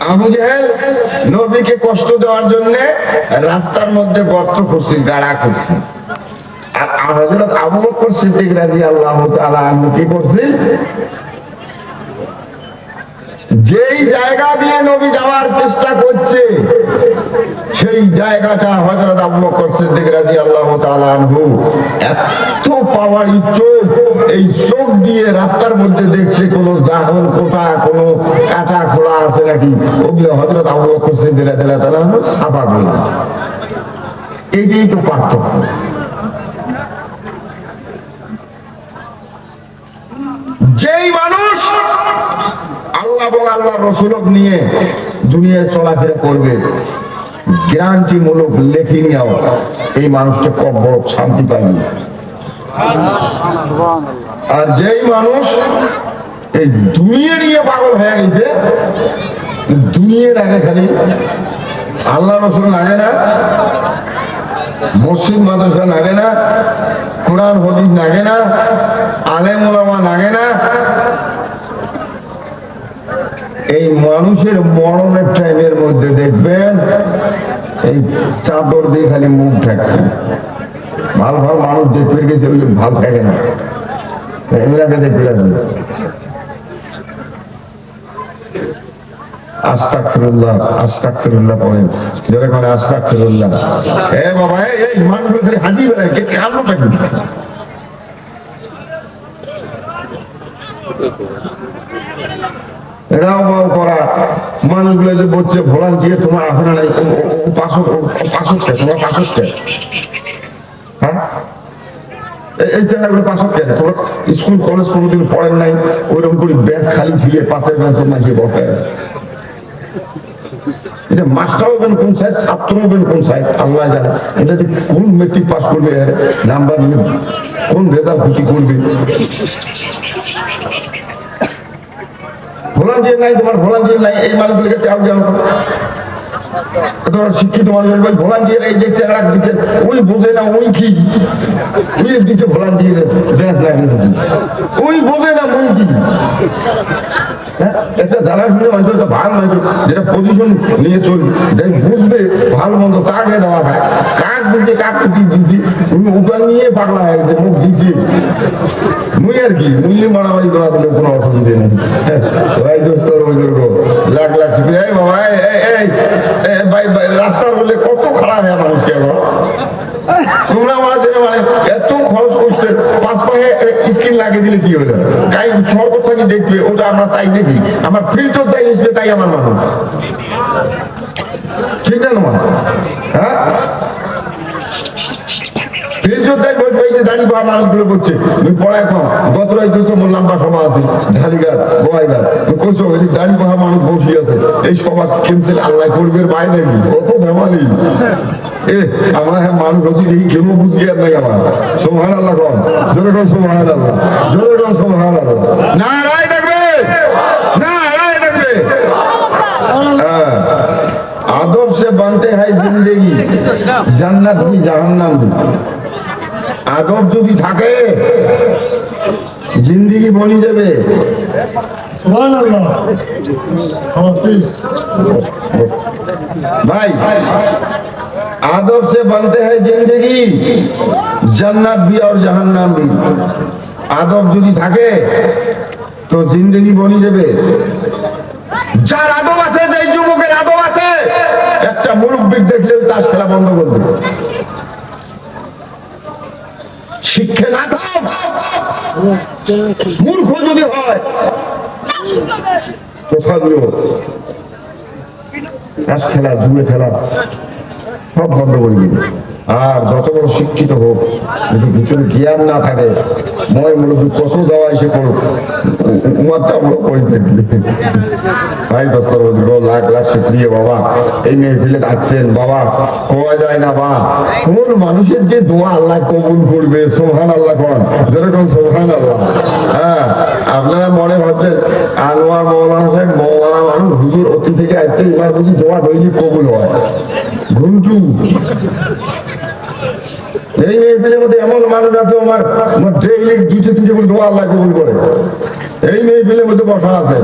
আবু জেহেল নবীকে কষ্ট দেওয়ার জন্য রাস্তার মধ্যে গর্ত করছে, গাড়া করছে। আর হযরত আবু বকর সিদ্দিক রাদিয়াল্লাহু তাআলা আনহু কি করছে? যেই জায়গা দিয়ে নবী যাওয়ার চেষ্টা করছে সেই জায়গাটা হযরত আবু বকর সিদ্দিক রাদিয়াল্লাহু তাআলা আনহু এত পাওয়ারি চোখ, এই চোখ দিয়ে রাস্তার মধ্যে দেখছে কোন জাহন কোটা, কোন কাটা খোলা আছে নাকি, ওগুলো হযরত আবু বকর সিদ্দিক রাদিয়াল্লাহু তাআলা আনহু সাফা করে দিয়েছে। এইটাই তো পার্থক্য। যেই মানুষ আল্লাহ এবং আল্লাহ রসুলক নিয়ে দুনিয়ায় চলাফেরা করবে, গ্যারান্টি মূলক লেখি নিও এই মানুষটা কম বড় শান্তি পাবে। আর যেই মানুষ এই দুনিয়া নিয়ে পাগল হয়ে গেছে, দুনিয়া লাগে, খালি আল্লাহ রসুল লাগে না, মসজিদ মাদ্রাসা লাগে না, কোরআন হাদিস লাগে না, আলেম ওলামা লাগে না, এই মানুষের মরণের টাইমের মধ্যে দেখবেন এই চাদর দিয়ে খালি মুখ ঢাকবে। ভাল ভাল মানুষ দেখতে গেছে, ওই ভাল থাকে না, এগুলাকে দেখবে। আস্তাগফিরুল্লাহ, আস্তাগফিরুল্লাহ পড়েন, জোরে করে আস্তাগফিরুল্লাহ। এ বাবা, এই মানুষগুলো খালি হাজির হয়ে কে কারণটা কি? এরাও করা মানুষগুলো যে বলছে ভলান্টিয়ার তোমার আছে না নাই, পাঁচশো তোমার 65 হ্যাঁ, এই ছেলেগুলো 65 তোমার স্কুল কলেজ কোনোদিন পড়েন নাই, ওইরকম করে ব্যাচ খালি ধুয়ে পাশের ব্যাচ মাঝে বসে। এটা মাস্টার হবেন কোন সাইজ, ছাত্র হবেন কোন সাইজ, আল্লাহ জানে। এটা যে কোন মেট্রিক পাস করবে, নাম্বার নিয়ে কোন রেজাল্ট ক্ষতি করবে। ভলান্টিয়ার নাই, তোমার ভলান্টিয়ার নাই, এই মানুষগুলোকে চাও জানো শিক্ষিত মানুষ ভলান্টিয়ার এই যে চেহারা দিচ্ছে, ওই বোঝে না ওই কি, ওই দিচ্ছে ভলান্টিয়ারের ব্যাস লাগে, ওই বোঝে না ওই কি। একটা জানার মানুষ, একটা ভালো মানুষ যেটা পজিশন নিয়ে চলবে, যাই বুঝবে ভালো মন্দ কাকে দেওয়া হয়, কাক দিচ্ছে কাকে কি দিচ্ছি, তুমি ওটা নিয়ে পাগলা হয়ে গেছে, মুখ দিছি মুই আর কি, মুই মারামারি করা দিলে কোনো অসুবিধা নেই। ভাই দোস্ত লাখ লাখ শিখে বাবা, রাস্তার বললে কত খারাপ হয় মানুষকে। তোমরা আমাদের মানে এত খরচ করছে, 5 পায়ে স্ক্রিন লাগিয়ে দিলে কি হলো, তাই সরকার থেকে দেখবে, ওটা আমরা চাই নাকি? আমার ফিল্টার চাই আসবে, তাই আমার মানুষ ঠিক না না, হ্যাঁ মানুষগুলো বলছে পড়ায় কম, গত রাত লম্বা সভা আছে ঢালিঘাট গোয়াইঘাট, দাড়ি পাহা মানুষ বসে আছে, এই সভা ক্যান্সেল আল্লাহ করবে বাইরে নাকি, অত ফ্যামালি আমরা মানুষ হচ্ছি দেখি কেন বুঝি আর নাই। আমার সোহান আল্লাহ কম, জোরে কম সোহান আল্লাহ, জোরে কম সোহান আল্লাহ, না রায় থাকবে, না রায় থাকবে। হ্যাঁ, আদব সে বানতে হয় জিন্দেগি, জান্নাত भी জাহান্নাম भी। আদব যদি থাকে জিন্দেগি বনি যাবে। ভাই आदब से बनते हैं जिंदगी, जन्नत भी और जहन्नम भी। आदब যদি থাকে তো জিন্দেগি বনি যাবে। যার আদব আছে, যে যুবকের আদব আছে, একটা মুরব্বি দেখলে তাস খেলা বন্ধ করবে। শিক্ষা না থাক, মূর্খ যদি হয় কোথাগুলো তাস খেলা, জুয়ে খেলা সব বন্ধ করে দিবে। আর যত বড় শিক্ষিত হোক, যদি ভিতরে জ্ঞান না থাকে, ময় মূলত কত দেওয়া এসে করুক, উমারটা আমরা করে থাকবে। ভাই দশর লাখ লাখ শুক্রিয়া বাবা, এই মেহফিলে আসছেন বাবা, কোয়া যায় না বা কোন মানুষের যে দোয়া আল্লাহ কবুল করবে। সোহান আল্লাহ কন, যেরকম সোহান আল্লাহ। হ্যাঁ, আপনারা মনে ভাবছেন আনোয়ার মৌলানা সাহেব মৌলানা মানুষ, হুজুর অতি থেকে আসছে, এবার বুঝি দোয়া ডইলি কবুল হয়। ঘুমটু এই মেহফিলের মধ্যে এমন মানুষ আছে, আমার ডেইলি 2-3 করে দোয়া আল্লাহ কবুল করে। এই মেহফিলের মধ্যে বসা আছেন,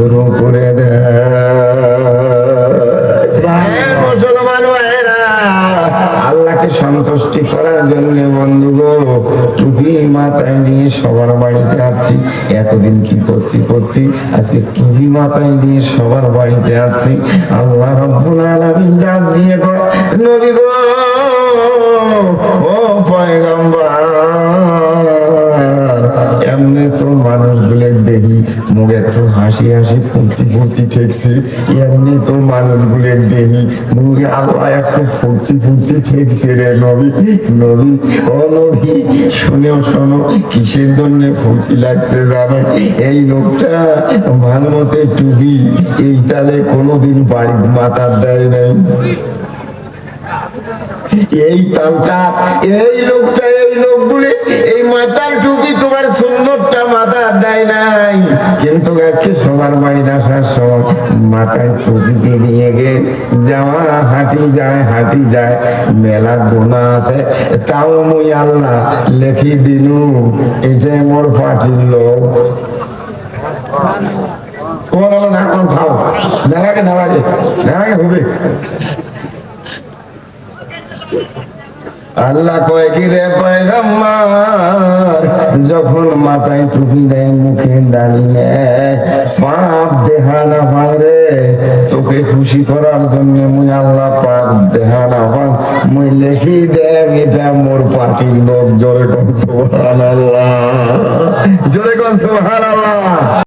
শুরু করে দেয়। মুসলমান ভাইরা, আল্লাহকে সন্তুষ্টি করার জন্য বন্ধুগো টুপি মাথায় নিয়ে সবার বাড়িতে আছি। এতদিন কি করছি আজকে টুপি মাথায় দিয়ে সবার বাড়িতে আছি। আল্লাহ রাব্বুল আলামিন ডাক দিয়ে কয়, নবী গো, ও পয়গম্বর, এমনি তো মানুষগুলো দেখি মুখে একটু হাসি হাসি ফুর্তি ঠেকছে, এমনি তো মানুষগুলো দেখি মুখে আল্লাহ একটু ফুর্তি ঠেকছে রে নবী। ও নবী, শোনো কিসের জন্য ফুর্তি লাগছে জানো? এই লোকটা ভালো মতো টুপি এই তালে কোনোদিন বাড়ি মাথার দেয় নাই। এই তামচা, এই লোকগুলি এই মাথার টুপি তোমার সুন্নতটা মাথা দেয় নাই, কিন্তু আজকে সবার বাড়ি আসার সময় মাথায় টুপি নিয়ে গে যাওয়া হাঁটি যায় মেলা গোনা আছে, তাও মুই আল্লাহ লেখি দিলু এটা মোর পাটির লোক। তোমার না কোন থাও নালাগে হবে। আল্লাহ কয় কি রে পয়গম্বর, যখন মাথায় টুপি দেয় মুখে দাড়ি নেয় পাপ দেখা না হয় রে, তোকে খুশি করার জন্য মুই আল্লাহ পাপ দেখা না হয় মুই লেখি দেখ এটা মোর পাটির লোক। জোরে কোন সুবহানাল্লাহ।